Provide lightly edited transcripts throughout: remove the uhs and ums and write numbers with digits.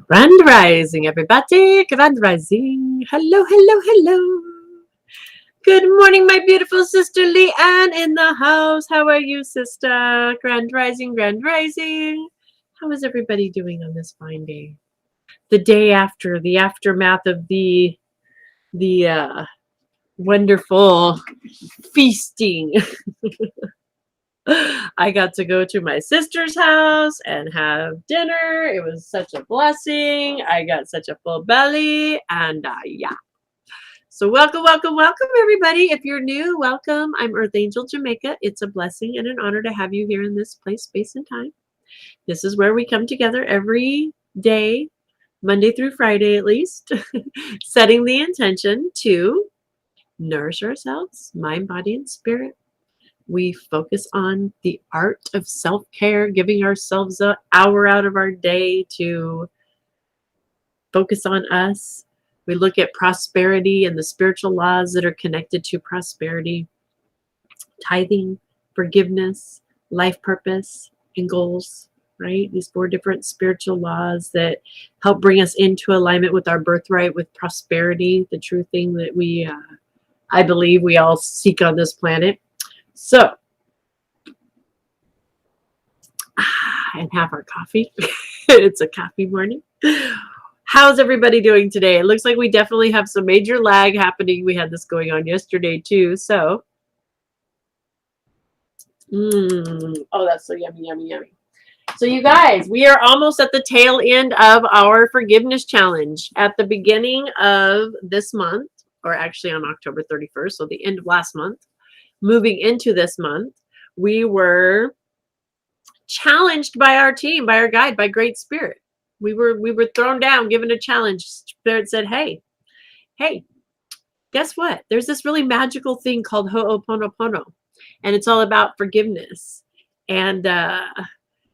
Grand Rising, everybody. Grand Rising. Hello, hello, hello. Good morning, my beautiful sister Leanne in the house. How are you, sister? Grand Rising, Grand Rising. How is everybody doing on this fine day? The day after the aftermath of the wonderful feasting. I got to go to my sister's house and have dinner. It was such a blessing. I got such a full belly, and yeah. So welcome, welcome, welcome, everybody. If you're new, welcome. I'm Earth Angel Jamaica. It's a blessing and an honor to have you here in this place, space, and time. This is where we come together every day, Monday through Friday at least, setting the intention to nourish ourselves, mind, body, and spirit. We focus on the art of self-care, giving ourselves an hour out of our day to focus on us. We look at prosperity and the spiritual laws that are connected to prosperity, tithing, forgiveness, life purpose, and goals, right? These 4 different spiritual laws that help bring us into alignment with our birthright, with prosperity, the true thing that I believe we all seek on this planet. So, and have our coffee. It's a coffee morning. How's everybody doing today? It looks like we definitely have some major lag happening. We had this going on yesterday too. So, oh, that's so yummy, yummy, yummy. So you guys, we are almost at the tail end of our forgiveness challenge. At the beginning of this month, or actually on October 31st, so the end of last month, moving into this month, we were challenged by our team, by our guide, by Great Spirit. We were thrown down, given a challenge. Spirit said, hey, guess what? There's this really magical thing called Ho'oponopono, and it's all about forgiveness. And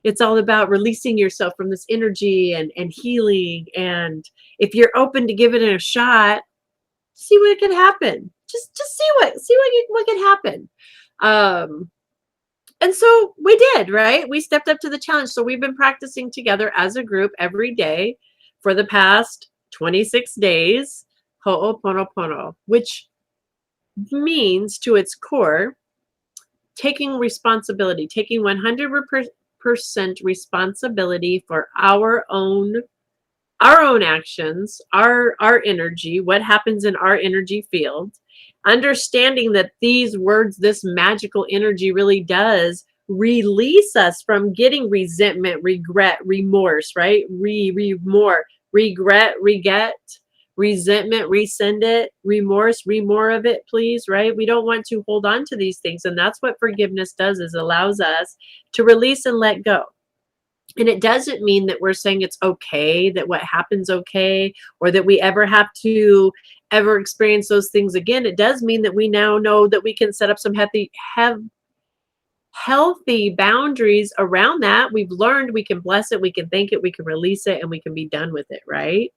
it's all about releasing yourself from this energy and healing. And if you're open to give it a shot, see what can happen. Just see what can happen. And so we did, right? We stepped up to the challenge. So we've been practicing together as a group every day for the past 26 days, Ho'oponopono, which means to its core, taking responsibility, taking 100% responsibility for our own actions, our energy, what happens in our energy field, understanding that these words, this magical energy really does release us from getting resentment, regret, remorse, right? Regret, resentment, resend it, remorse, more of it, please, right? We don't want to hold on to these things. And that's what forgiveness does, is allows us to release and let go. And it doesn't mean that we're saying it's okay, that what happens okay, or that we ever have to ever experience those things again. It does mean that we now know that we can set up some healthy boundaries around that. We've learned we can bless it, we can thank it, we can release it, and we can be done with it, right?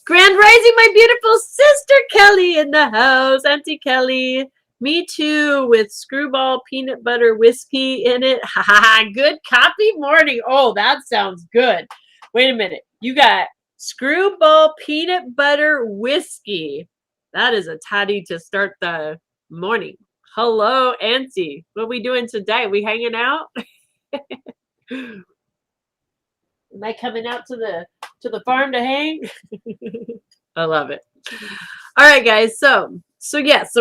Grand Rising, my beautiful sister Kelly in the house. Auntie Kelly. Me too, with screwball peanut butter whiskey in it. Ha ha ha. Good coffee morning. Oh, that sounds good. Wait a minute. You got screwball peanut butter whiskey. That is a toddy to start the morning. Hello, Auntie. What are we doing today? We hanging out? Am I coming out to the farm to hang? I love it. All right, guys. So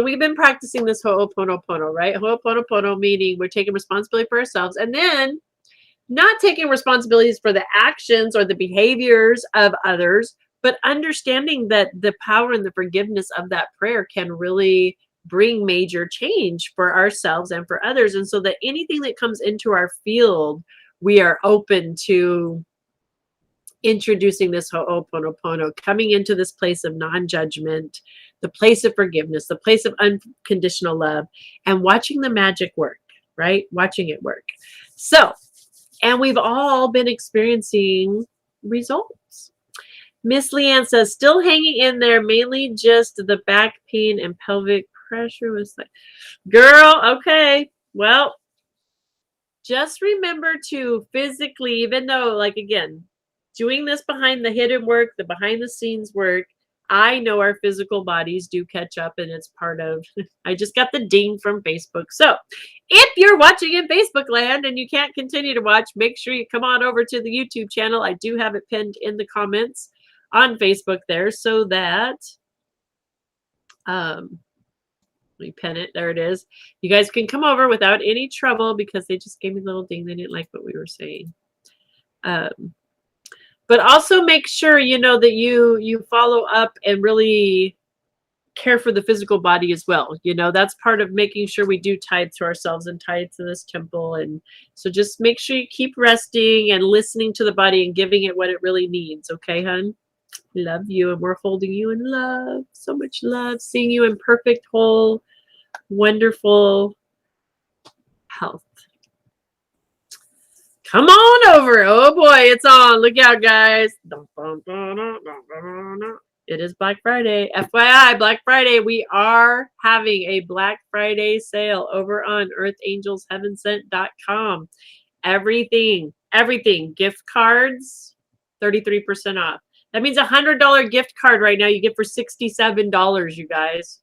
we've been practicing this Ho'oponopono, right? Ho'oponopono meaning we're taking responsibility for ourselves, and then not taking responsibilities for the actions or the behaviors of others, but understanding that the power and the forgiveness of that prayer can really bring major change for ourselves and for others. And so that anything that comes into our field, we are open to introducing this Ho'oponopono, coming into this place of non-judgment, the place of forgiveness, the place of unconditional love, and watching the magic work, right? Watching it work. So, and we've all been experiencing results. Miss Leanne says, still hanging in there, mainly just the back pain and pelvic pressure. Was like, girl, okay, well, just remember to physically, even though, like, again, doing this behind the hidden work, the behind the scenes work, I know our physical bodies do catch up, and it's part of, I just got the ding from Facebook. So if you're watching in Facebook land and you can't continue to watch, make sure you come on over to the YouTube channel. I do have it pinned in the comments on Facebook there, so that, let me pin it. There it is. You guys can come over without any trouble because they just gave me a little ding. They didn't like what we were saying. But also make sure, you know, that you follow up and really care for the physical body as well. You know, that's part of making sure we do tithe to ourselves and tithe to this temple. And so just make sure you keep resting and listening to the body and giving it what it really needs. Okay, hun? Love you, and we're holding you in love. So much love. Seeing you in perfect, whole, wonderful health. Come on over. Oh boy, it's on. Look out, guys. It is Black Friday. FYI, Black Friday. We are having a Black Friday sale over on earthangelsheavensent.com. Everything. Gift cards, 33% off. That means a $100 gift card right now you get for $67, you guys.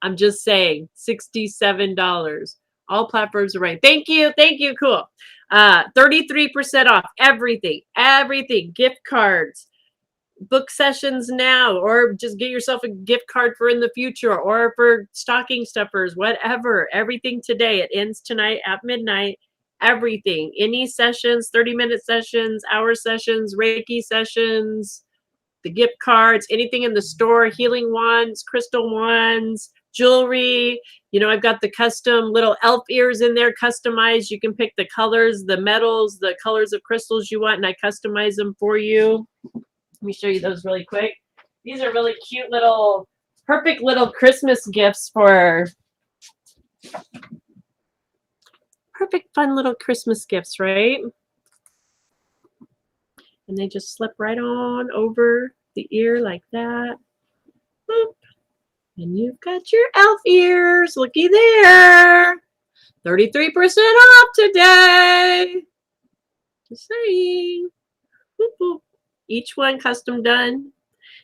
I'm just saying, $67. All platforms are right. Thank you. Cool. 33% off everything, gift cards, book sessions now, or just get yourself a gift card for in the future, or for stocking stuffers, whatever. Everything today. It ends tonight at midnight. Everything, any sessions, 30-minute sessions, hour sessions, Reiki sessions, the gift cards, anything in the store, healing wands, crystal wands, jewelry. You know, I've got the custom little elf ears in there, customized. You can pick the colors, the metals, the colors of crystals you want, and I customize them for you. Let me show you those really quick. These are really cute little, perfect little Christmas gifts for, perfect fun little Christmas gifts, right? And they just slip right on over the ear like that. Boop. And you've got your elf ears. Looky there. 33% off today. Just saying. Boop, boop. Each one custom done.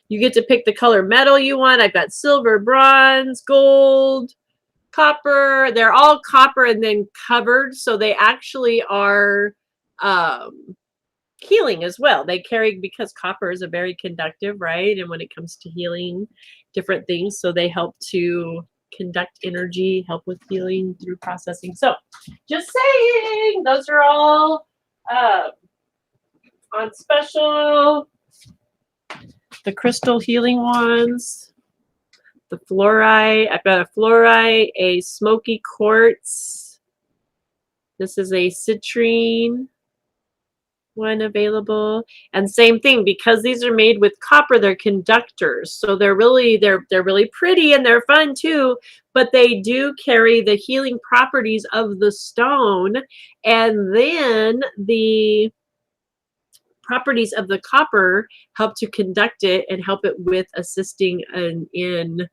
You get to pick the color metal you want. I've got silver, bronze, gold, copper. They're all copper and then covered. So they actually are healing as well. They carry, because copper is a very conductive, right? And when it comes to healing different things, so they help to conduct energy, help with healing through processing. So just saying, those are all on special. The crystal healing wands, the fluorite. I've got a fluorite, a smoky quartz. This is a citrine one available, and same thing, because these are made with copper, they're conductors, so they're really pretty and they're fun too, but they do carry the healing properties of the stone, and then the properties of the copper help to conduct it and help it with assisting in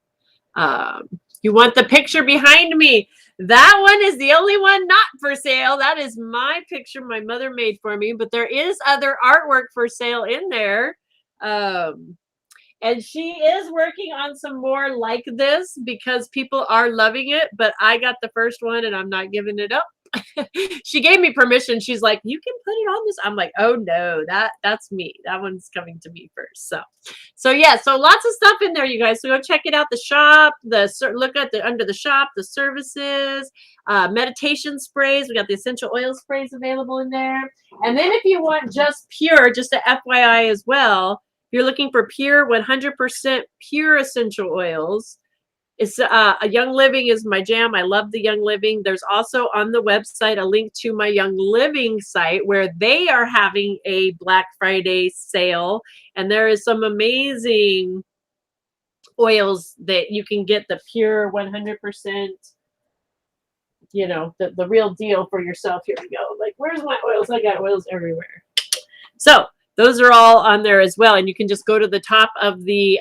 you want the picture behind me? That one is the only one not for sale. That is my picture my mother made for me, but there is other artwork for sale in there. And she is working on some more like this because people are loving it, but I got the first one and I'm not giving it up. She gave me permission. She's like, you can put it on this. I'm like, oh no, that's me. That one's coming to me first. So yeah, so lots of stuff in there, you guys. So go check it out. The shop, look at the under the shop, the services, meditation sprays. We got the essential oil sprays available in there. And then if you want just pure, just a FYI as well, if you're looking for pure 100% pure essential oils, it's a Young Living is my jam. I love the Young Living. There's also on the website a link to my Young Living site where they are having a Black Friday sale, and there is some amazing oils that you can get, the pure 100%, you know, the real deal for yourself. Here we go. Like, where's my oils? I got oils everywhere. So those are all on there as well, and you can just go to the top of the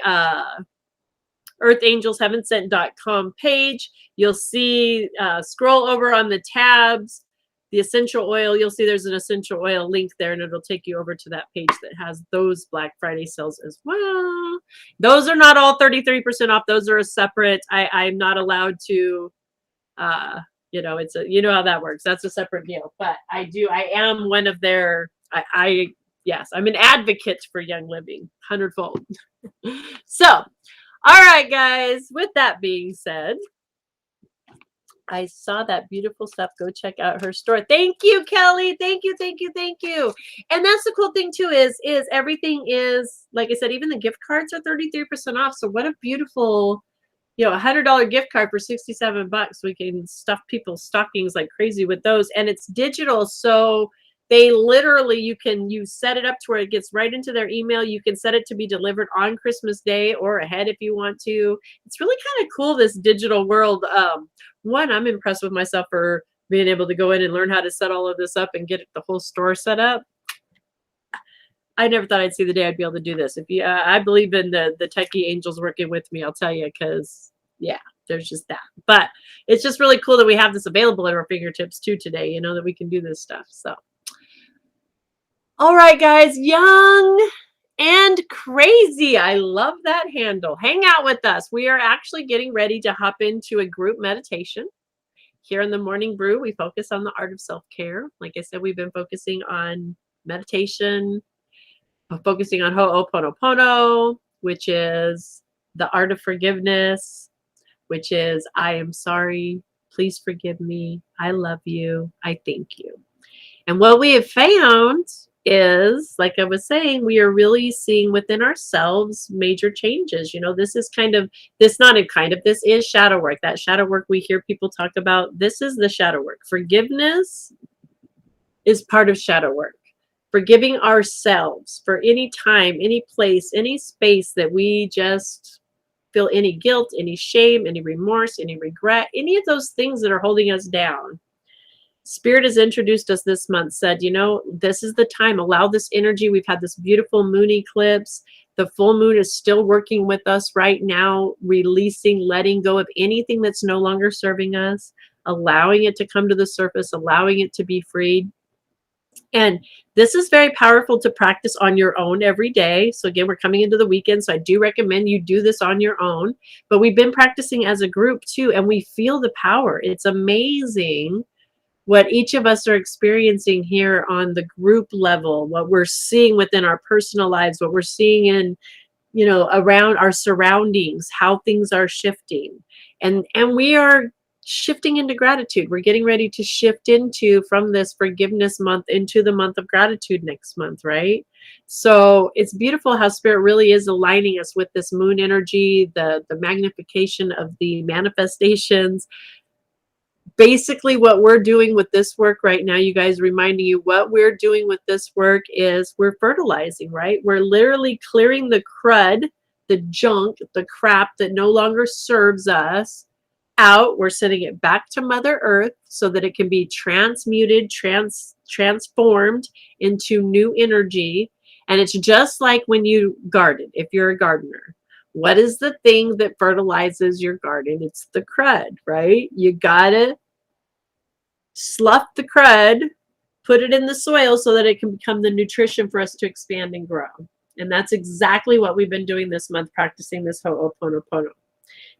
earthangelsheavensent.com page. You'll see, scroll over on the tabs. the essential oil, you'll see there's an essential oil link there, and it'll take you over to that page that has those Black Friday sales as well. Those are not all 33% off. Those are a separate. I'm not allowed to, you know, it's a, you know how that works. That's a separate deal. But I am one of their, yes, I'm an advocate for Young Living, 100-fold. So, all right, guys, with that being said, I saw that beautiful stuff. Go check out her store. Thank you, Kelly. Thank you, thank you, thank you. And that's the cool thing too, is everything is, like I said, even the gift cards are 33% off. So what a beautiful, you know, $100 gift card for 67 bucks. We can stuff people's stockings like crazy with those. And it's digital. So they literally, you set it up to where it gets right into their email. You can set it to be delivered on Christmas Day or ahead if you want to. It's really kind of cool, this digital world. One, I'm impressed with myself for being able to go in and learn how to set all of this up and get the whole store set up. I never thought I'd see the day I'd be able to do this. If you, I believe in the techie angels working with me, I'll tell you, because yeah, there's just that. But it's just really cool that we have this available at our fingertips too today, you know, that we can do this stuff. So, all right, guys, young and crazy. I love that handle. Hang out with us. We are actually getting ready to hop into a group meditation. Here in the Morning Brew, we focus on the art of self-care. Like I said, we've been focusing on meditation, focusing on Ho'oponopono, which is the art of forgiveness, which is I am sorry, please forgive me, I love you, I thank you. And what we have found is, like I was saying, we are really seeing within ourselves major changes. You know, this is this is shadow work. That shadow work we hear people talk about, this is the shadow work. Forgiveness is part of shadow work. Forgiving ourselves for any time, any place, any space that we just feel any guilt, any shame, any remorse, any regret, any of those things that are holding us down. Spirit has introduced us this month, said, you know, this is the time. Allow this energy. We've had this beautiful moon eclipse. The full moon is still working with us right now, releasing, letting go of anything that's no longer serving us, allowing it to come to the surface, allowing it to be freed. And this is very powerful to practice on your own every day. So again, we're coming into the weekend, so I do recommend you do this on your own. But we've been practicing as a group too, and we feel the power. It's amazing what each of us are experiencing here on the group level, what we're seeing within our personal lives, what we're seeing in, you know, around our surroundings, how things are shifting. And we are shifting into gratitude. We're getting ready to shift into, from this forgiveness month, into the month of gratitude next month, right? So it's beautiful how Spirit really is aligning us with this moon energy, the magnification of the manifestations. Basically what we're doing with this work right now, you guys, reminding you what we're doing with this work is we're fertilizing, right? We're literally clearing the crud, the junk, the crap that no longer serves us out. We're sending it back to Mother Earth so that it can be transmuted, transformed into new energy. And it's just like when you garden, if you're a gardener. What is the thing that fertilizes your garden? It's the crud, right? You gotta slough the crud, put it in the soil so that it can become the nutrition for us to expand and grow. And that's exactly what we've been doing this month, practicing this Ho'oponopono.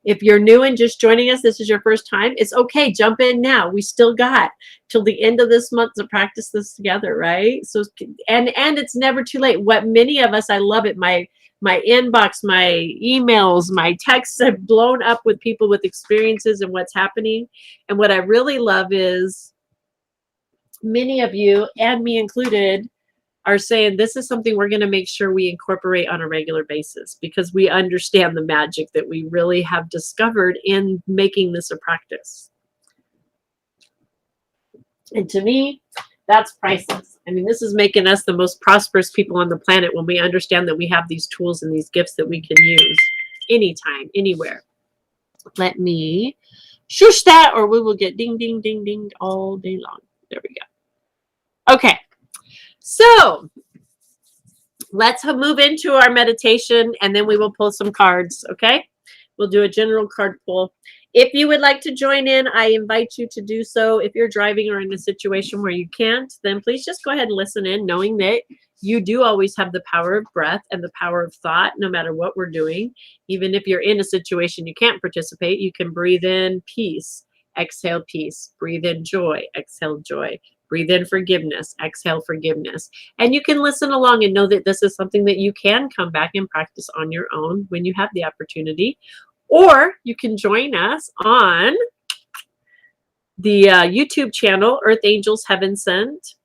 If you're new and just joining us, this is your first time, it's okay. Jump in now. We still got till the end of this month to practice this together, right? So, and it's never too late. What many of us, I love it. My inbox, my emails, my texts have blown up with people with experiences and what's happening. And what I really love is many of you, and me included, are saying this is something we're going to make sure we incorporate on a regular basis because we understand the magic that we really have discovered in making this a practice. And to me, that's priceless. I mean, this is making us the most prosperous people on the planet when we understand that we have these tools and these gifts that we can use anytime, anywhere. Let me shush that or we will get ding, ding, ding, ding all day long. There we go. Okay. So let's move into our meditation and then we will pull some cards, okay? We'll do a general card pull. If you would like to join in, I invite you to do so. If you're driving or in a situation where you can't, then please just go ahead and listen in, knowing that you do always have the power of breath and the power of thought, no matter what we're doing. Even if you're in a situation you can't participate, you can breathe in peace, exhale peace, breathe in joy, exhale joy, breathe in forgiveness, exhale forgiveness. And you can listen along and know that this is something that you can come back and practice on your own when you have the opportunity. Or you can join us on the YouTube channel, Earth Angels Heaven Sent.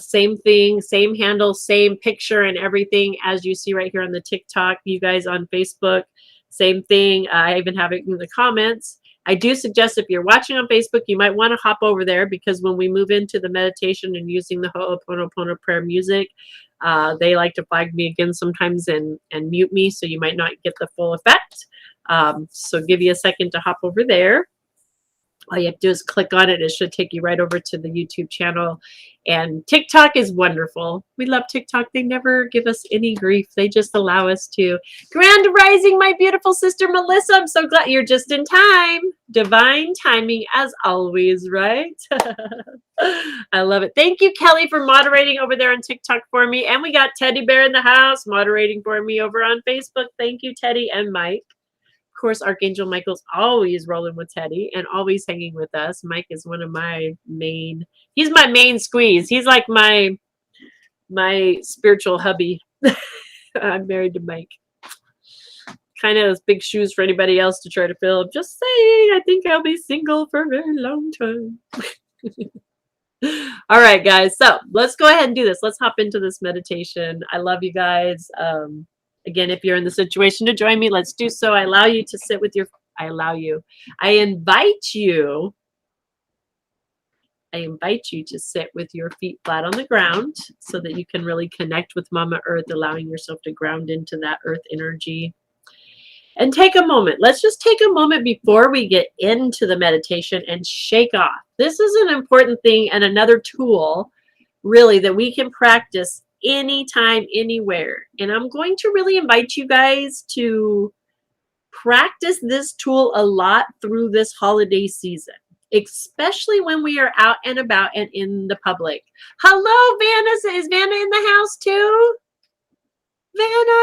Same thing, same handle, same picture and everything as you see right here on the TikTok. You guys on Facebook, same thing. I even have it in the comments. I do suggest if you're watching on Facebook, you might want to hop over there, because when we move into the meditation and using the Ho'oponopono prayer music, they like to flag me again sometimes and mute me, so you might not get the full effect. So give you a second to hop over there. All you have to do is click on it. It should take you right over to the YouTube channel. And TikTok is wonderful. We love TikTok. They never give us any grief. They just allow us to. Grand rising, my beautiful sister Melissa. I'm so glad you're just in time. Divine timing as always, right? I love it. Thank you, Kelly, for moderating over there on TikTok for me. And we got Teddy Bear in the house moderating for me over on Facebook. Thank you, Teddy and Mike. Of course, Archangel Michael's always rolling with Teddy and always hanging with us. Mike is one of my main, he's my main squeeze. He's like my spiritual hubby. I'm married to Mike. Kind of big shoes for anybody else to try to fill. I'm just saying, I think I'll be single for a very long time. All right, guys. So let's go ahead and do this. Let's hop into this meditation. I love you guys. Again, if you're in the situation to join me, let's do so. I allow you to sit with your, I invite you to sit with your feet flat on the ground so that you can really connect with Mama Earth, allowing yourself to ground into that earth energy. And take a moment. Let's just take a moment before we get into the meditation and shake off. This is an important thing and another tool, really, that we can practice anytime, anywhere. And I'm going to really invite you guys to practice this tool a lot through this holiday season, especially when we are out and about and in the public. Hello, Vanna. Is Vanna in the house too? Vanna,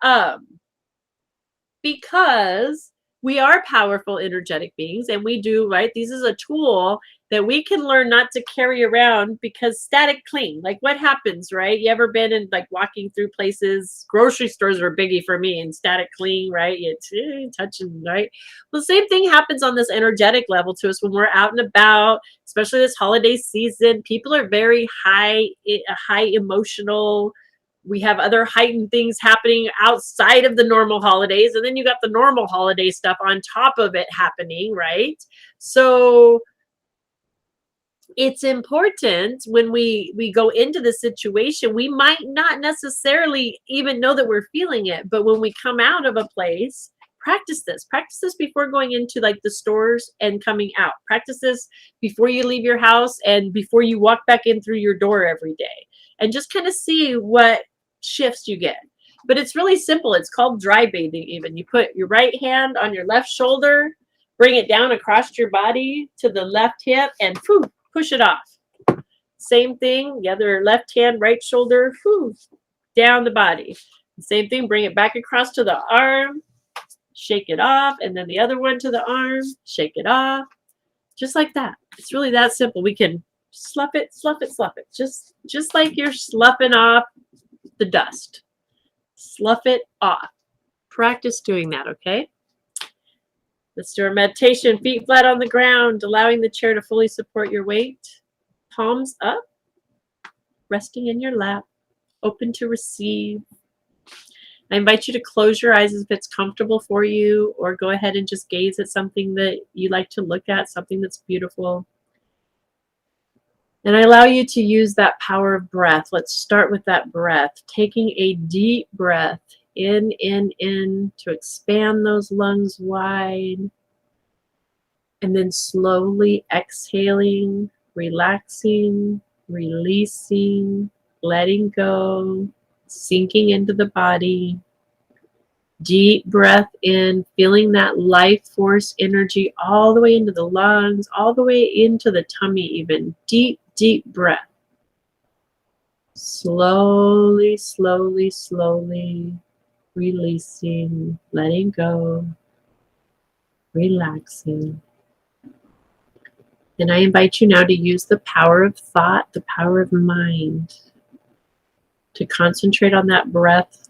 hello. Because we are powerful energetic beings, and we do, right? This is a tool that we can learn not to carry around, because static cling, like what happens, right? You ever been in, like, walking through places, grocery stores are biggie for me, and static cling, right? It's touching, right? Well, the same thing happens on this energetic level to us when we're out and about, especially this holiday season. People are very high emotional. We have other heightened things happening outside of the normal holidays. And then you got the normal holiday stuff on top of it happening, right? So it's important when we go into the situation, we might not necessarily even know that we're feeling it. But when we come out of a place, practice this before going into, like, the stores and coming out. Practice this before you leave your house and before you walk back in through your door every day. And just kind of see what shifts you get. But it's really simple. It's called dry bathing even. You put your right hand on your left shoulder, bring it down across your body to the left hip, and push it off. Same thing, the other left hand, right shoulder, down the body. Same thing, bring it back across to the arm, shake it off, and then the other one to the arm, shake it off. Just like that. It's really that simple. We can slough it. Just like you're sloughing off the dust. Slough it off. Practice doing that, okay? Let's do our meditation. Feet flat on the ground, allowing the chair to fully support your weight. Palms up, resting in your lap, open to receive. I invite you to close your eyes if it's comfortable for you, or go ahead and just gaze at something that you like to look at, something that's beautiful. And I allow you to use that power of breath. Let's start with that breath. Taking a deep breath in, to expand those lungs wide. And then slowly exhaling, relaxing, releasing, letting go, sinking into the body. Deep breath in, feeling that life force energy all the way into the lungs, all the way into the tummy even. Deep, deep breath. Slowly, slowly, slowly releasing, letting go, relaxing. And I invite you now to use the power of thought, the power of mind, to concentrate on that breath,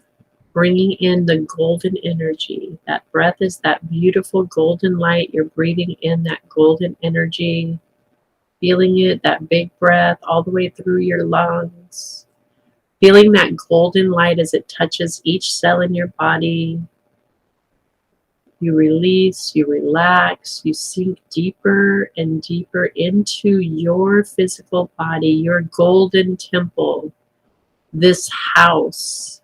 bringing in the golden energy. That breath is that beautiful golden light. You're breathing in that golden energy, feeling it, that big breath all the way through your lungs. Feeling that golden light as it touches each cell in your body. You release, you relax, you sink deeper and deeper into your physical body, your golden temple, this house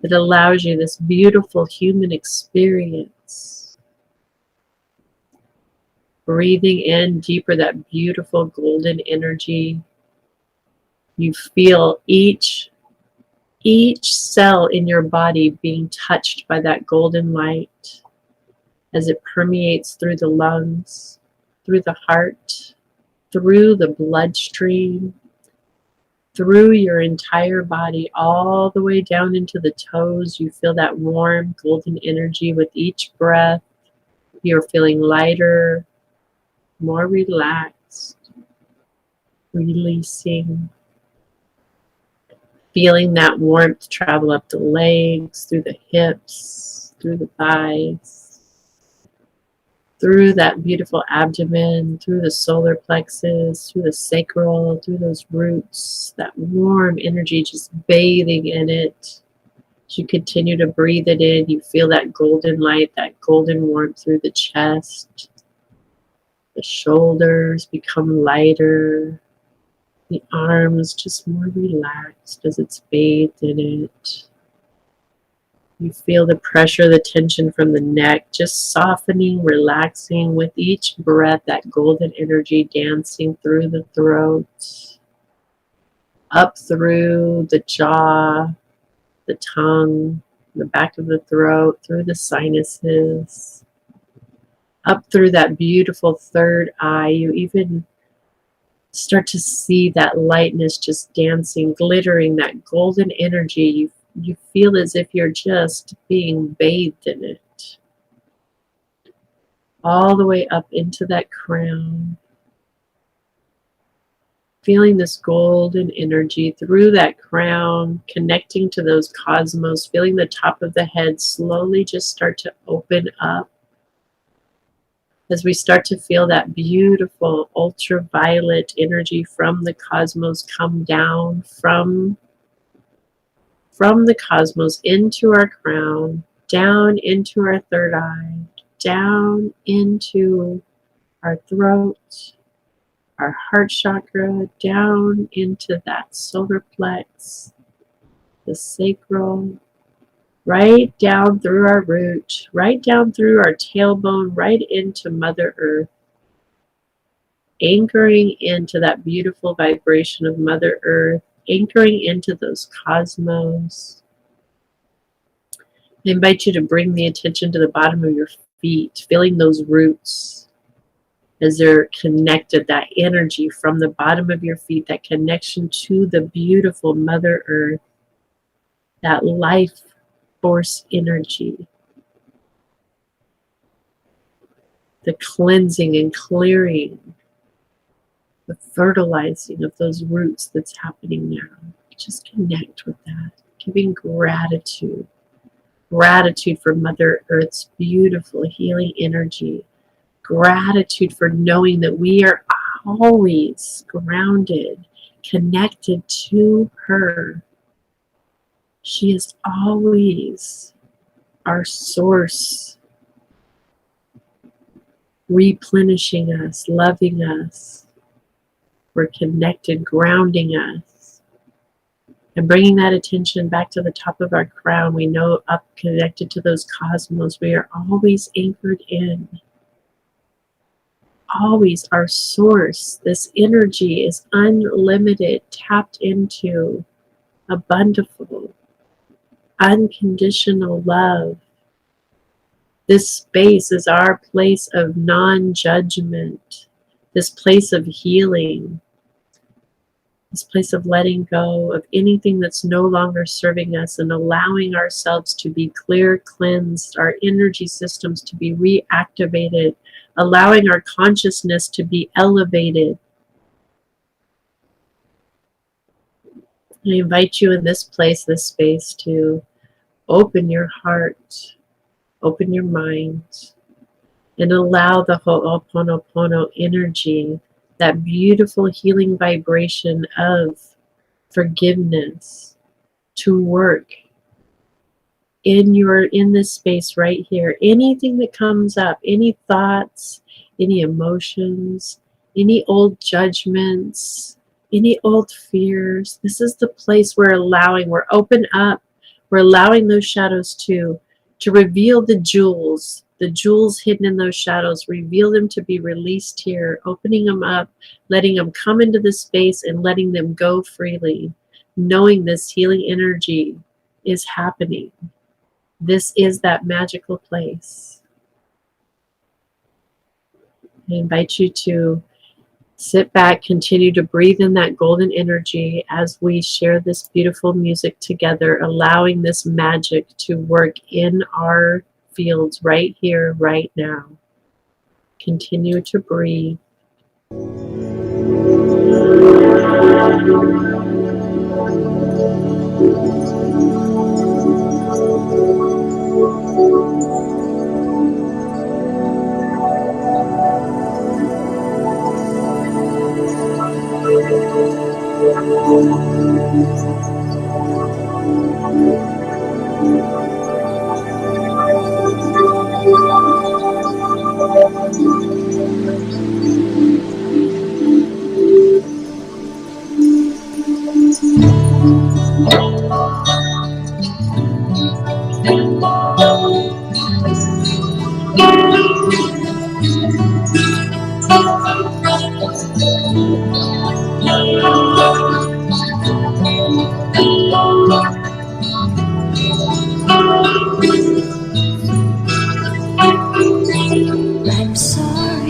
that allows you this beautiful human experience. Breathing in deeper that beautiful golden energy. You feel each cell in your body being touched by that golden light as it permeates through the lungs, through the heart, through the bloodstream, through your entire body, all the way down into the toes. You feel that warm golden energy with each breath. You're feeling lighter, more relaxed, releasing, feeling that warmth travel up the legs, through the hips, through the thighs, through that beautiful abdomen, through the solar plexus, through the sacral, through those roots, that warm energy just bathing in it. As you continue to breathe it in, you feel that golden light, that golden warmth through the chest. The shoulders become lighter. The arms just more relaxed as it's bathed in it. You feel the pressure, the tension from the neck, just softening, relaxing with each breath, that golden energy dancing through the throat, up through the jaw, the tongue, the back of the throat, through the sinuses, up through that beautiful third eye. You even start to see that lightness just dancing, glittering, that golden energy. You feel as if you're just being bathed in it. All the way up into that crown. Feeling this golden energy through that crown, connecting to those cosmos, feeling the top of the head slowly just start to open up. As we start to feel that beautiful ultraviolet energy from the cosmos come down from the cosmos into our crown, down into our third eye, down into our throat, our heart chakra, down into that solar plex, the sacral, right down through our root, right down through our tailbone, right into Mother Earth, anchoring into that beautiful vibration of Mother Earth, anchoring into those cosmos. I invite you to bring the attention to the bottom of your feet, feeling those roots as they're connected, that energy from the bottom of your feet, that connection to the beautiful Mother Earth, that life force energy, the cleansing and clearing, the fertilizing of those roots that's happening now. Just connect with that, giving gratitude. Gratitude for Mother Earth's beautiful healing energy. Gratitude for knowing that we are always grounded, connected to her. She is always our source, replenishing us, loving us. We're connected, grounding us. And bringing that attention back to the top of our crown, we know up connected to those cosmos, we are always anchored in. Always our source. This energy is unlimited, tapped into, abundant, unconditional love. This space is our place of non-judgment, this place of healing, this place of letting go of anything that's no longer serving us and allowing ourselves to be clear, cleansed, our energy systems to be reactivated, allowing our consciousness to be elevated. I invite you in this place, this space, to open your heart, open your mind, and allow the Ho'oponopono energy, that beautiful healing vibration of forgiveness, to work in this space right here. Anything that comes up, any thoughts, any emotions, any old judgments, any old fears, this is the place we're open up, we're allowing those shadows to reveal the jewels hidden in those shadows, reveal them to be released here, opening them up, letting them come into the space and letting them go freely, knowing this healing energy is happening. This is that magical place. I invite you to sit back, continue to breathe in that golden energy as we share this beautiful music together, allowing this magic to work in our fields right here, right now. Continue to breathe.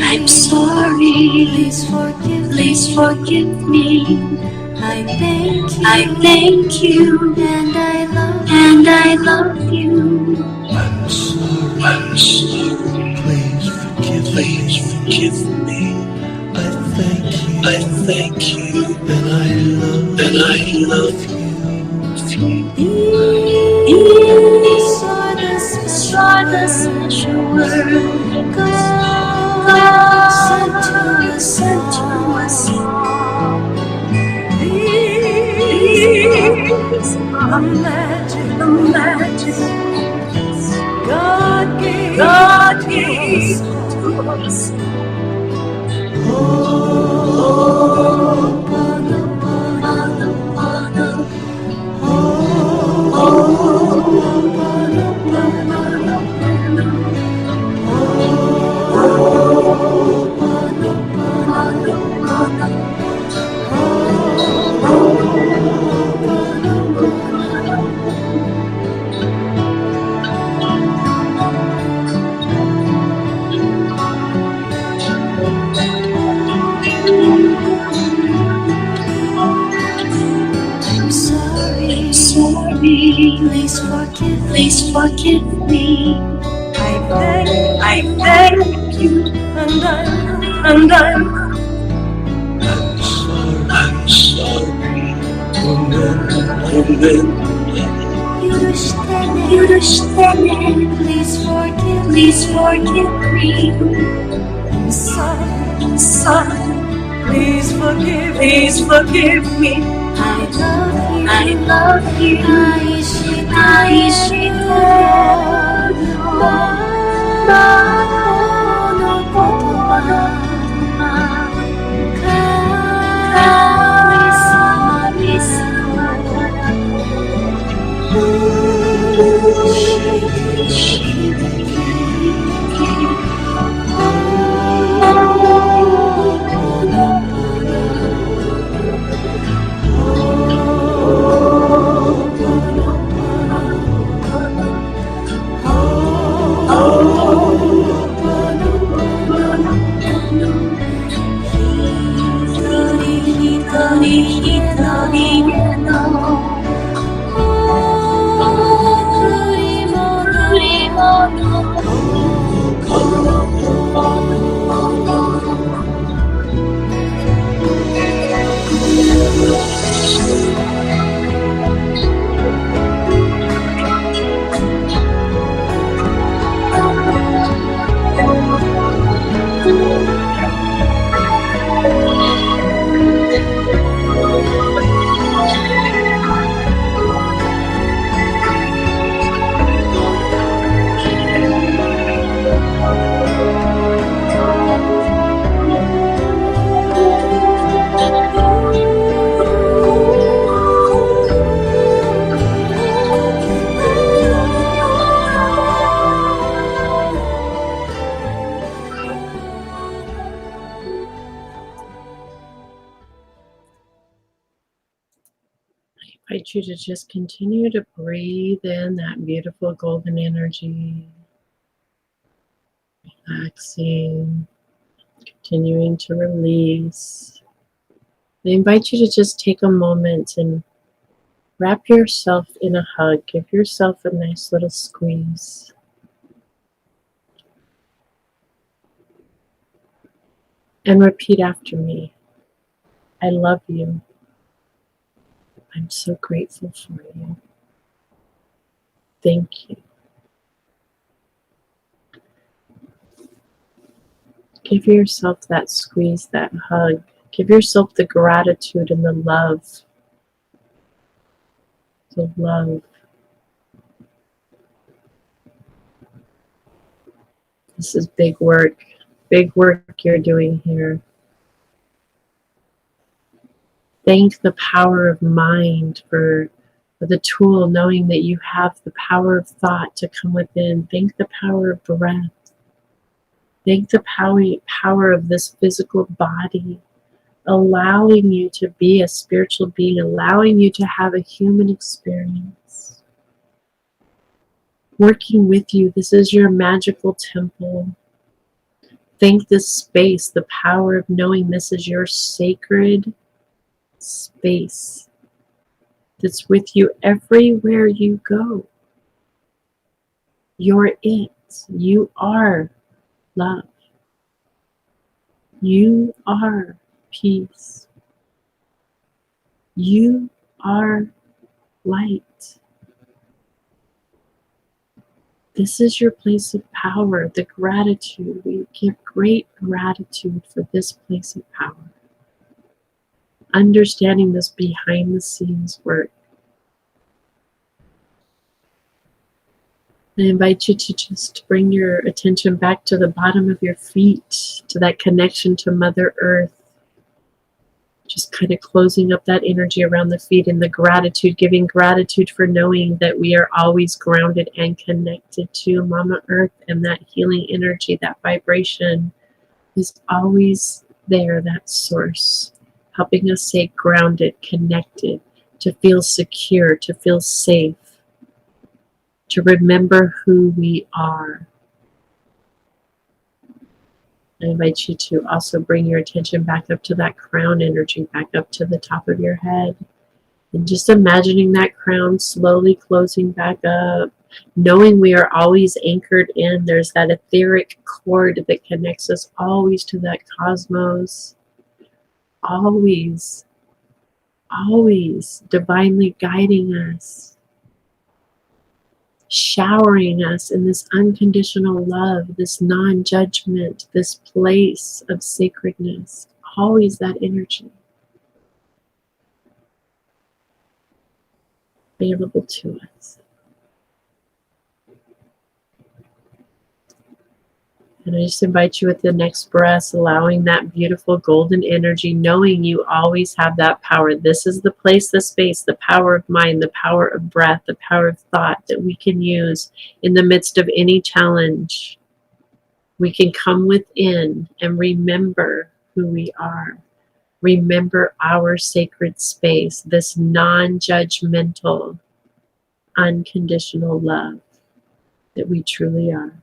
I'm sorry. Please forgive me. I thank you. And I love you. I'm sorry. Please forgive me. I thank you. And I love you. These are the special words God sent to us all. These are the magic God gave to us. Oh, Pono, Pono, Pono. Please forgive me. I thank you. And I'm sorry. Please forgive me. I'm sorry. Please forgive me. I love you. Oh, I invite you to just continue to breathe in that beautiful golden energy, relaxing, continuing to release. I invite you to just take a moment and wrap yourself in a hug. Give yourself a nice little squeeze. And repeat after me. I love you. I'm so grateful for you. Thank you. Give yourself that squeeze, that hug. Give yourself the gratitude and the love. The love. This is big work. Big work you're doing here. Thank the power of mind for the tool, knowing that you have the power of thought to come within. Thank the power of breath. Thank the power of this physical body, allowing you to be a spiritual being, allowing you to have a human experience. Working with you, this is your magical temple. Thank this space, the power of knowing this is your sacred space that's with you everywhere you go. You're it. You are love. You are peace. You are light. This is your place of power, the gratitude. We give great gratitude for this place of power. Understanding this behind the scenes work. I invite you to just bring your attention back to the bottom of your feet, to that connection to Mother Earth. Just kind of closing up that energy around the feet and the gratitude, giving gratitude for knowing that we are always grounded and connected to Mama Earth, and that healing energy, that vibration is always there, that source, helping us stay grounded, connected, to feel secure, to feel safe, to remember who we are. I invite you to also bring your attention back up to that crown energy, back up to the top of your head. And just imagining that crown slowly closing back up, knowing we are always anchored in. There's that etheric cord that connects us always to that cosmos. Always, always divinely guiding us, showering us in this unconditional love, this non-judgment, this place of sacredness. Always that energy available to us. And I just invite you with the next breath, allowing that beautiful golden energy, knowing you always have that power. This is the place, the space, the power of mind, the power of breath, the power of thought that we can use in the midst of any challenge. We can come within and remember who we are. Remember our sacred space, this non-judgmental, unconditional love that we truly are.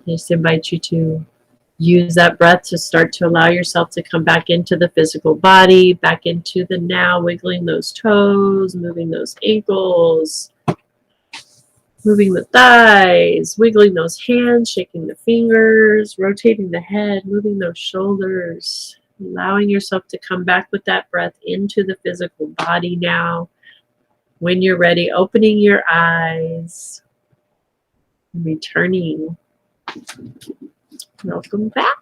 I just invite you to Use that breath to start to allow yourself to come back into the physical body, back into the now, wiggling those toes, moving those ankles, moving the thighs, wiggling those hands, shaking the fingers, rotating the head, moving those shoulders, allowing yourself to come back with that breath into the physical body now. When you're ready, opening your eyes, returning. Welcome back.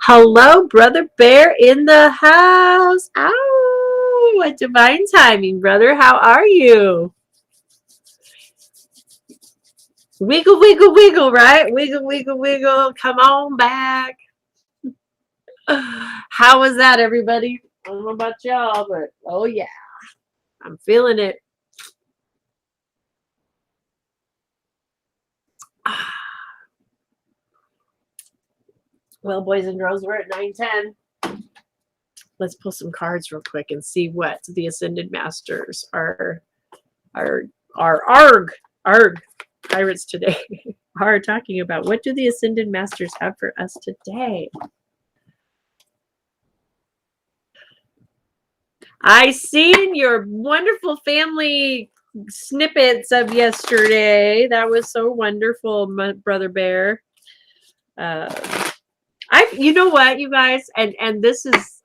Hello, Brother Bear in the house. Ow, what divine timing, brother. How are you? Wiggle, wiggle, wiggle, right? Wiggle, wiggle, wiggle. Come on back. How was that, everybody? I don't know about y'all, but oh yeah, I'm feeling it. Well, boys and girls, we're at 9:10. Let's pull some cards real quick and see what the Ascended Masters are arg pirates today are talking about. What do the Ascended Masters have for us today? I seen your wonderful family snippets of yesterday. That was so wonderful, my Brother Bear. You know what, you guys, and this is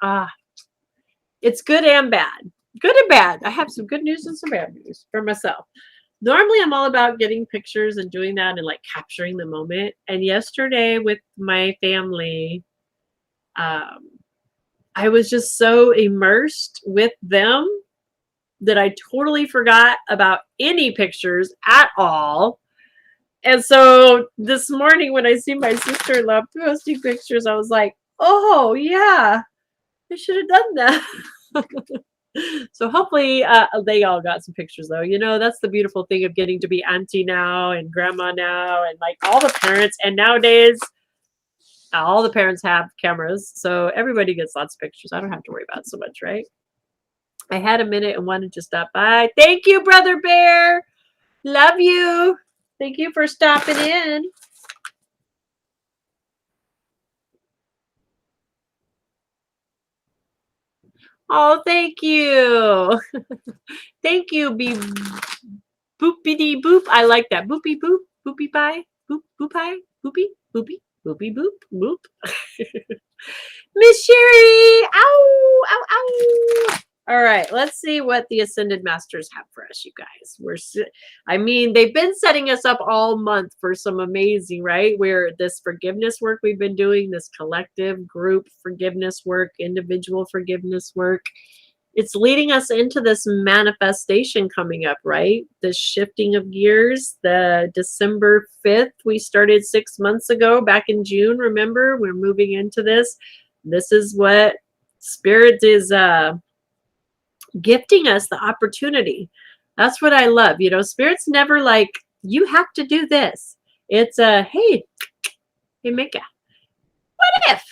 it's good and bad. Good and bad. I have some good news and some bad news for myself. Normally I'm all about getting pictures and doing that and like capturing the moment. And yesterday with my family, I was just so immersed with them that I totally forgot about any pictures at all. And so this morning when I see my sister-in-law posting pictures, I was like, oh yeah, I should have done that. So hopefully they all got some pictures though. You know, that's the beautiful thing of getting to be auntie now and grandma now and like all the parents. And nowadays, all the parents have cameras. So everybody gets lots of pictures. I don't have to worry about it so much, right? I had a minute and wanted to stop by. Thank you, Brother Bear. Love you. Thank you for stopping in. Oh, thank you. Thank you, boopity boop. I like that. Boopy boop. Boopy pie. Boop boop pie. Boopy boopy boopy boop boop. Miss Sherry. Ow, ow, ow. All right, let's see what the Ascended Masters have for us, you guys. I mean, they've been setting us up all month for some amazing, right? Where this forgiveness work we've been doing, this collective group forgiveness work, individual forgiveness work, it's leading us into this manifestation coming up, right? This shifting of gears. The December 5th, we started 6 months ago, back in June, remember? We're moving into this. This is what Spirit is gifting us, the opportunity. That's what I love. You know, Spirit's never like, you have to do this. It's hey, Mika, what if?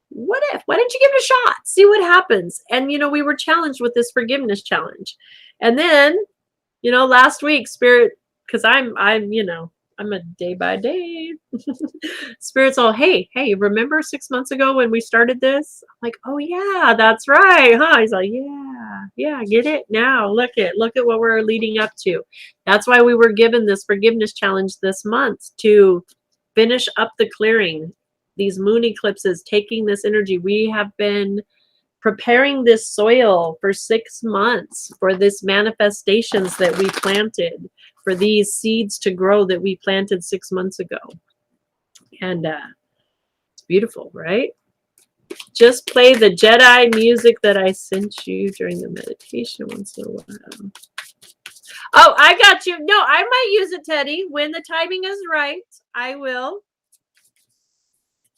What if? Why don't you give it a shot? See what happens. And, you know, we were challenged with this forgiveness challenge. And then, you know, last week, Spirit, because you know, I'm a day by day. Spirit's all, hey, remember 6 months ago when we started this? I'm like, oh yeah, that's right, huh? He's like, yeah, get it now. Look at what we're leading up to. That's why we were given this forgiveness challenge this month to finish up the clearing. These moon eclipses, taking this energy. We have been preparing this soil for 6 months for this manifestations that we planted, for these seeds to grow that we planted 6 months ago. And it's beautiful, right? Just play the Jedi music that I sent you during the meditation once in a while. Oh, I got you. No, I might use it, Teddy. When the timing is right, I will.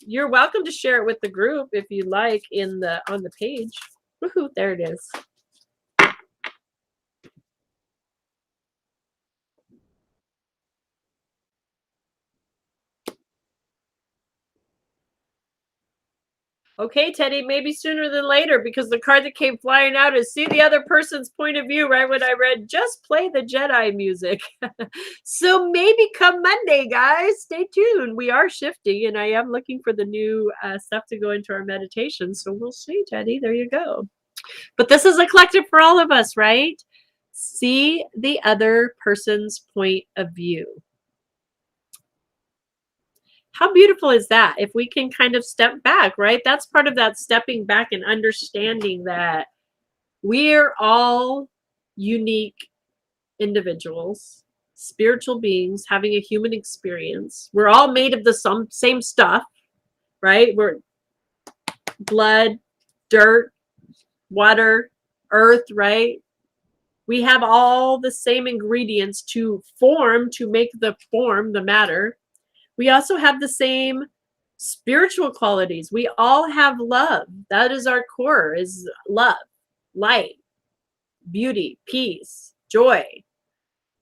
You're welcome to share it with the group if you like on the page. Woohoo, there it is. Okay, Teddy, maybe sooner than later, because the card that came flying out is see the other person's point of view. Right when I read, just play the Jedi music. So maybe come Monday, guys, stay tuned. We are shifting, and I am looking for the new stuff to go into our meditation. So we'll see, Teddy. There you go. But this is a collective for all of us, right? See the other person's point of view. How beautiful is that? If we can kind of step back, right? That's part of that stepping back and understanding that we're all unique individuals, spiritual beings having a human experience. We're all made of the same stuff, right? We're blood, dirt, water, earth, right? We have all the same ingredients to make the form, the matter. We also have the same spiritual qualities. We all have love. That is our core, is love, light, beauty, peace, joy.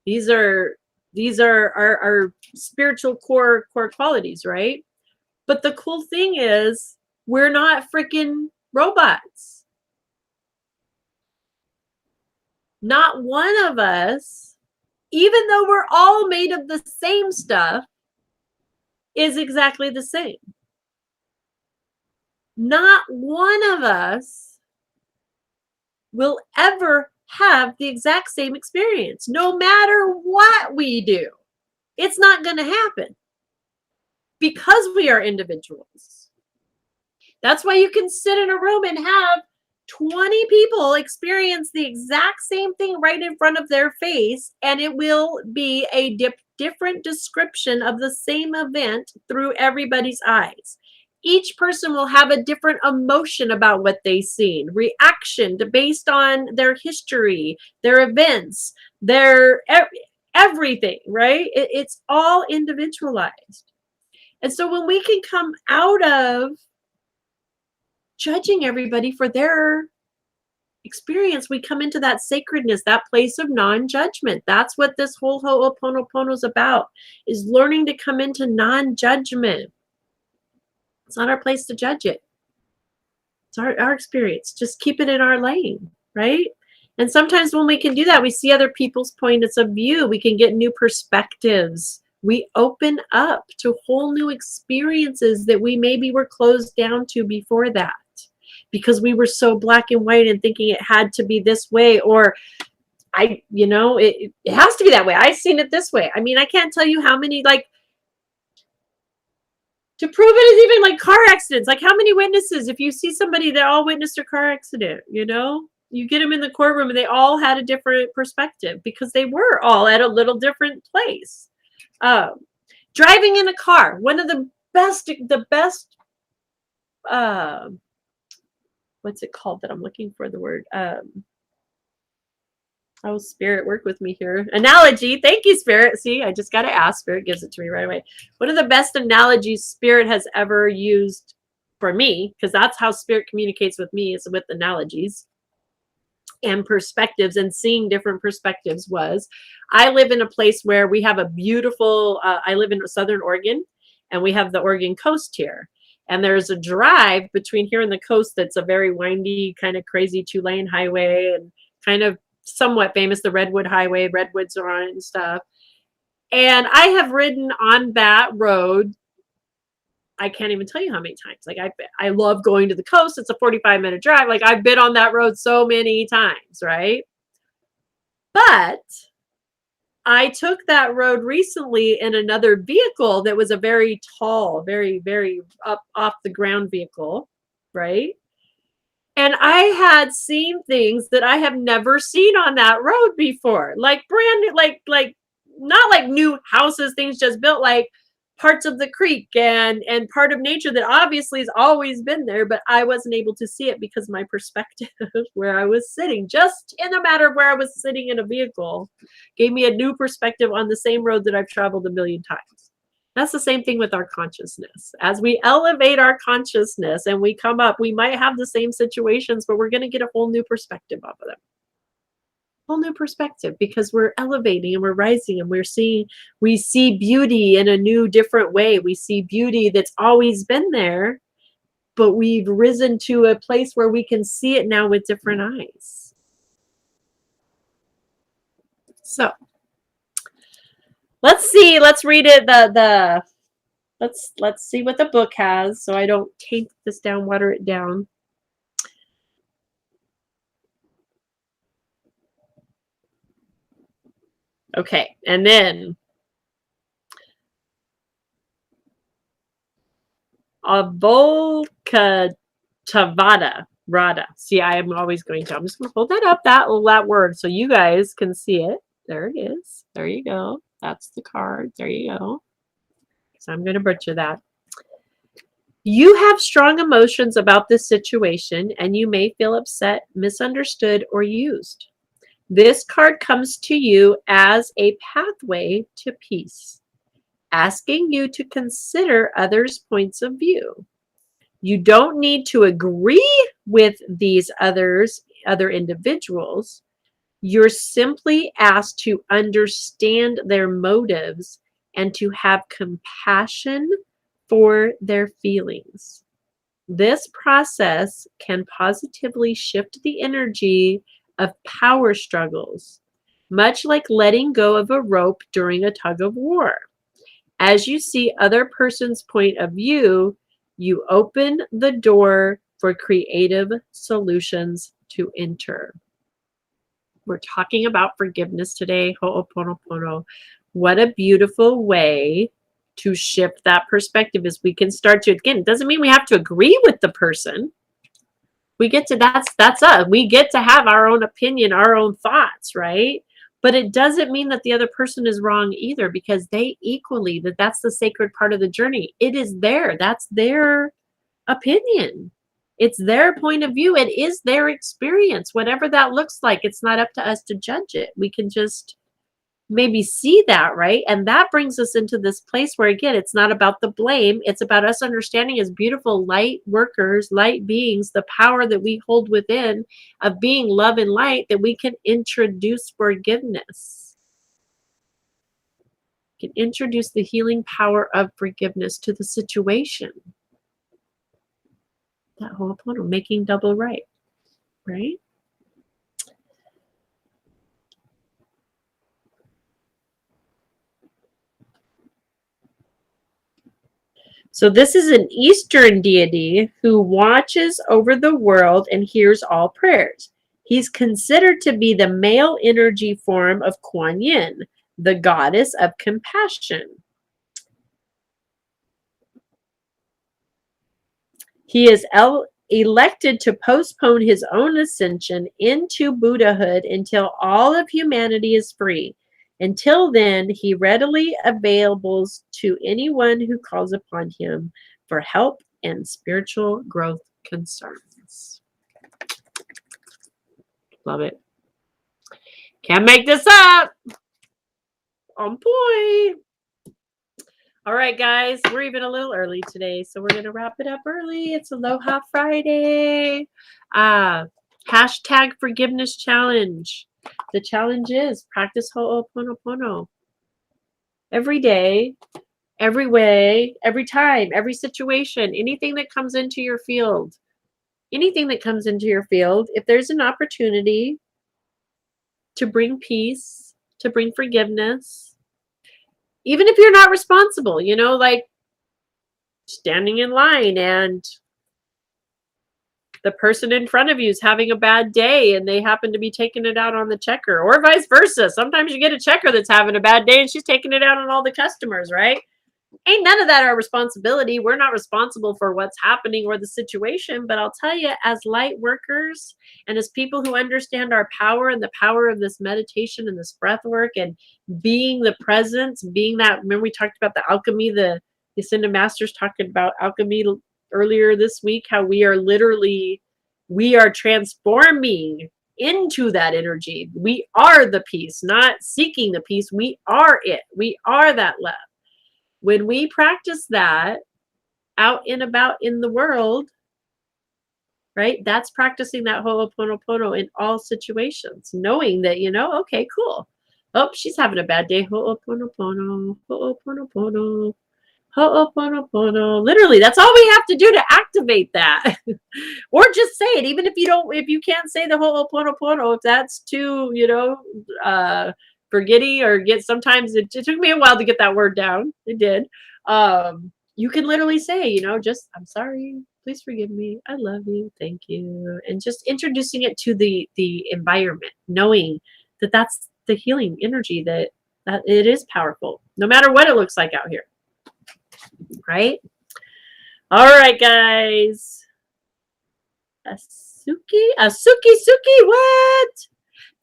These are our spiritual core qualities, right? But the cool thing is we're not freaking robots. Not one of us, even though we're all made of the same stuff, is exactly the same. Not one of us will ever have the exact same experience, no matter what we do. It's not going to happen because we are individuals. That's why you can sit in a room and have 20 people experience the exact same thing right in front of their face, and it will be a different description of the same event through everybody's eyes. Each person will have a different emotion about what they've seen, reaction based on their history, their events, their everything, right? It's all individualized. And so when we can come out of judging everybody for their experience, we come into that sacredness, that place of non-judgment. That's what this whole Ho'oponopono is about, is learning to come into non-judgment. It's not our place to judge it. It's our experience. Just keep it in our lane, right? And sometimes when we can do that, we see other people's points of view. We can get new perspectives. We open up to whole new experiences that we maybe were closed down to before that, because we were so black and white and thinking it had to be this way, or it has to be that way. I've seen it this way. I mean, I can't tell you how many, like, to prove it is even like car accidents. Like, how many witnesses, if you see somebody that all witnessed a car accident, you get them in the courtroom and they all had a different perspective because they were all at a little different place. Driving in a car, one of the best, what's it called that I'm looking for the word? Oh, Spirit, work with me here. Analogy. Thank you, Spirit. See, I just got to ask. Spirit gives it to me right away. One of the best analogies Spirit has ever used for me, because that's how Spirit communicates with me, is with analogies and perspectives, and seeing different perspectives, was I live in a place where we have a beautiful, I live in Southern Oregon, and we have the Oregon coast here. And there's a drive between here and the coast that's a very windy, kind of crazy 2-lane highway, and kind of somewhat famous, the Redwood Highway. Redwoods are on it and stuff. And I have ridden on that road, I can't even tell you how many times. Like, I love going to the coast. It's a 45-minute drive. Like, I've been on that road so many times, right? But I took that road recently in another vehicle that was a very tall, very, very up off the ground vehicle, right? And I had seen things that I have never seen on that road before, like brand new, like not like new houses, things just built, like parts of the creek and part of nature that obviously has always been there, but I wasn't able to see it because my perspective where I was sitting, just in a matter of where I was sitting in a vehicle, gave me a new perspective on the same road that I've traveled a million times. That's the same thing with our consciousness. As we elevate our consciousness and we come up, we might have the same situations, but we're going to get a whole new perspective of them. Whole new perspective, because we're elevating and we're rising and we see beauty in a new, different way. We see beauty that's always been there, but we've risen to a place where we can see it now with different eyes. So let's see. Let's read it. Let's see what the book has, so I don't taint this down, water it down. Okay, and then Avolka Tavada. Rada. See, I'm always going to. I'm just going to hold that up, that word, so you guys can see it. There it is. There you go. That's the card. There you go. So I'm going to butcher that. You have strong emotions about this situation, and you may feel upset, misunderstood, or used. This card comes to you as a pathway to peace, asking you to consider others' points of view. You don't need to agree with these other individuals. You're simply asked to understand their motives and to have compassion for their feelings. This process can positively shift the energy of power struggles, much like letting go of a rope during a tug of war. As you see other person's point of view, you open the door for creative solutions to enter. We're talking about forgiveness today. Ho'oponopono. What a beautiful way to shift that perspective as we can start to, again, it doesn't mean we have to agree with the person. We get to, that's us. We get to have our own opinion, our own thoughts, right? But it doesn't mean that the other person is wrong either, because they equally, that's the sacred part of the journey. It is that's their opinion. It's their point of view. It is their experience, whatever that looks like. It's not up to us to judge it. We can just maybe see that, right? And that brings us into this place where, again, it's not about the blame. It's about us understanding as beautiful light workers, light beings, the power that we hold within of being love and light, that we can introduce forgiveness. We can introduce the healing power of forgiveness to the situation. That whole point of making double right? So this is an Eastern deity who watches over the world and hears all prayers. He's considered to be the male energy form of Kuan Yin, the goddess of compassion. He is elected to postpone his own ascension into Buddhahood until all of humanity is free. Until then, he readily availables to anyone who calls upon him for help and spiritual growth concerns. Love it. Can't make this up. On point. All right, guys, we're even a little early today, so we're going to wrap it up early. It's Aloha Friday. Hashtag forgiveness challenge. The challenge is practice Ho'oponopono. Every day, every way, every time, every situation, anything that comes into your field. Anything that comes into your field, if there's an opportunity to bring peace, to bring forgiveness, even if you're not responsible, like standing in line and the person in front of you is having a bad day and they happen to be taking it out on the checker, or vice versa. Sometimes you get a checker that's having a bad day and she's taking it out on all the customers, right? Ain't none of that our responsibility. We're not responsible for what's happening or the situation. But I'll tell you, as light workers and as people who understand our power and the power of this meditation and this breath work and being the presence, being that, remember we talked about the alchemy, the Ascended Masters talking about alchemy earlier this week, how we are transforming into that energy. We are the peace, not seeking the peace. We are it. We are that love. When we practice that out and about in the world, right, that's practicing that Ho'oponopono in all situations, knowing that, okay, cool. Oh, she's having a bad day. Ho'oponopono, Ho'oponopono. Ho'oponopono. Literally, that's all we have to do to activate that. Or just say it, even if you can't say the ho'oponopono, if that's too, forgetting or sometimes it took me a while to get that word down. It did. You can literally say, just, I'm sorry, please forgive me, I love you, thank you. And just introducing it to the environment, knowing that that's the healing energy, that it is powerful, no matter what it looks like out here. Right? All right, guys. Suki, what?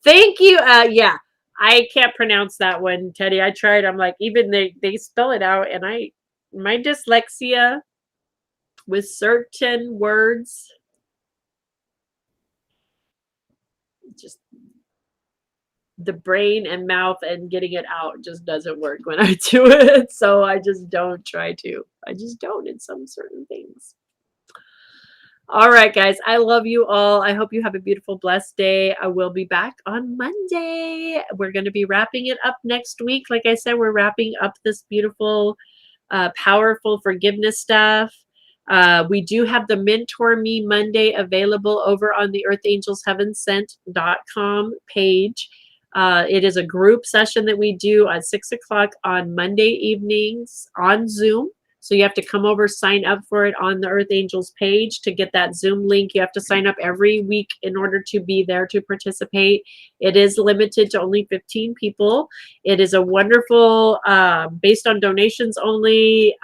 Thank you. Yeah, I can't pronounce that one, Teddy. I tried. I'm like, even they spell it out, and my dyslexia with certain words, just the brain and mouth and getting it out just doesn't work when I do it. So I just don't try to. I just don't in some certain things. All right, guys. I love you all. I hope you have a beautiful, blessed day. I will be back on Monday. We're going to be wrapping it up next week. Like I said, we're wrapping up this beautiful, powerful forgiveness stuff. We do have the Mentor Me Monday available over on the earthangelsheavensent.com page. It is a group session that we do at 6 o'clock on Monday evenings on Zoom. So you have to come over, sign up for it on the Earth Angels page to get that Zoom link. You have to sign up every week in order to be there to participate. It is limited to only 15 people. It is a wonderful, based on donations only,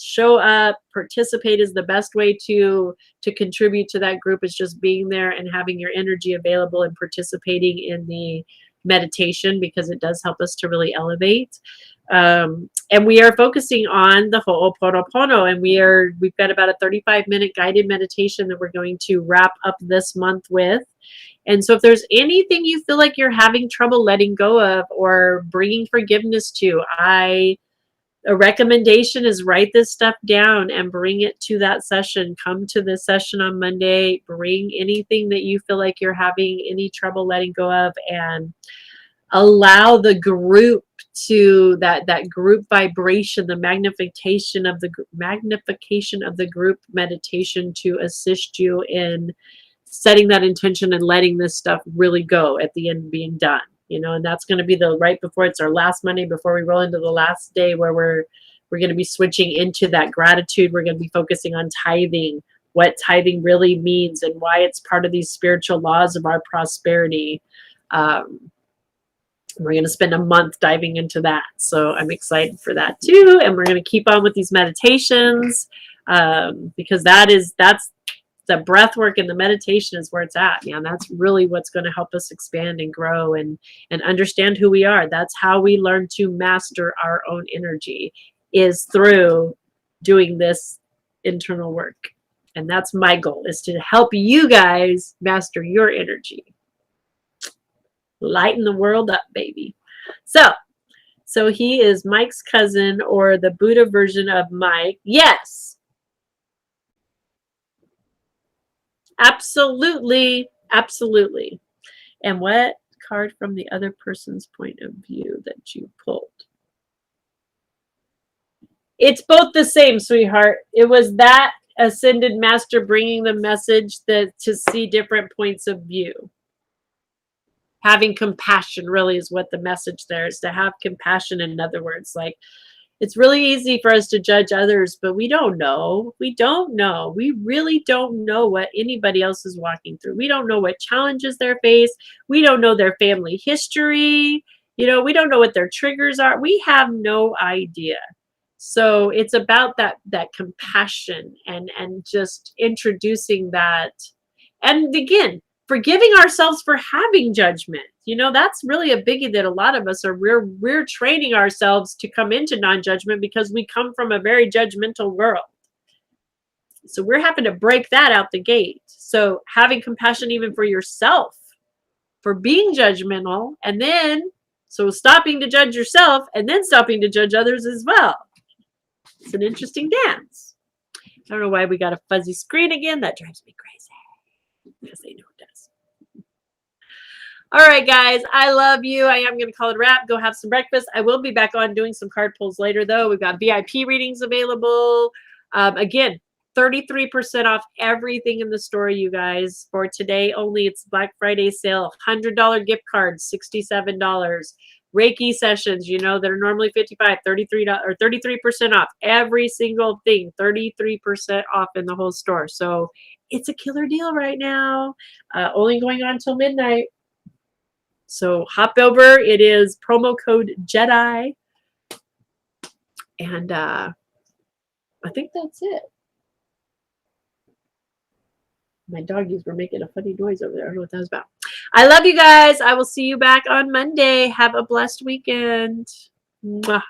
show up, participate is the best way to contribute to that group, is just being there and having your energy available and participating in the meditation, because it does help us to really elevate. And we are focusing on the Ho'oponopono, and we've got about a 35-minute guided meditation that we're going to wrap up this month with. And so if there's anything you feel like you're having trouble letting go of or bringing forgiveness to, a recommendation is write this stuff down and bring it to that session. Come to the session on Monday, bring anything that you feel like you're having any trouble letting go of, and allow the group to that group vibration, the magnification of the group meditation to assist you in setting that intention and letting this stuff really go at the end, being done. And that's going to be right before it's our last Monday, before we roll into the last day, where we're going to be switching into that gratitude. We're going to be focusing on tithing, what tithing really means, and why it's part of these spiritual laws of our prosperity. We're going to spend a month diving into that. So I'm excited for that too. And we're going to keep on with these meditations, because that's the breath work and the meditation is where it's at. Yeah, that's really what's going to help us expand and grow and understand who we are. That's how we learn to master our own energy, is through doing this internal work. And that's my goal, is to help you guys master your energy. Lighten the world up, baby. So he is Mike's cousin, or the Buddha version of Mike. Yes. Absolutely. Absolutely. And what card from the other person's point of view that you pulled? It's both the same, sweetheart. It was that ascended master bringing the message to see different points of view. Having compassion really is what the message there is, to have compassion. In other words, like, it's really easy for us to judge others, but we don't know. We don't know. We really don't know what anybody else is walking through. We don't know what challenges they face. We don't know their family history. We don't know what their triggers are. We have no idea. So it's about that compassion and just introducing that. And again, forgiving ourselves for having judgment. That's really a biggie that a lot of us are. We're training ourselves to come into non-judgment because we come from a very judgmental world. So we're having to break that out the gate. So having compassion even for yourself for being judgmental, and then stopping to judge yourself and then stopping to judge others as well. It's an interesting dance. I don't know why we got a fuzzy screen again. That drives me crazy. Because they know it does. All right, guys, I love you. I am going to call it a wrap. Go have some breakfast. I will be back on doing some card pulls later, though. We've got VIP readings available. Again, 33% off everything in the store, you guys. For today only, it's Black Friday sale. $100 gift cards, $67. Reiki sessions, you know, that are normally $55, $33 or 33% off. Every single thing, 33% off in the whole store. So it's a killer deal right now. Only going on till midnight. So hop over. It is promo code Jedi. And I think that's it. My doggies were making a funny noise over there. I don't know what that was about. I love you guys. I will see you back on Monday. Have a blessed weekend. Mwah.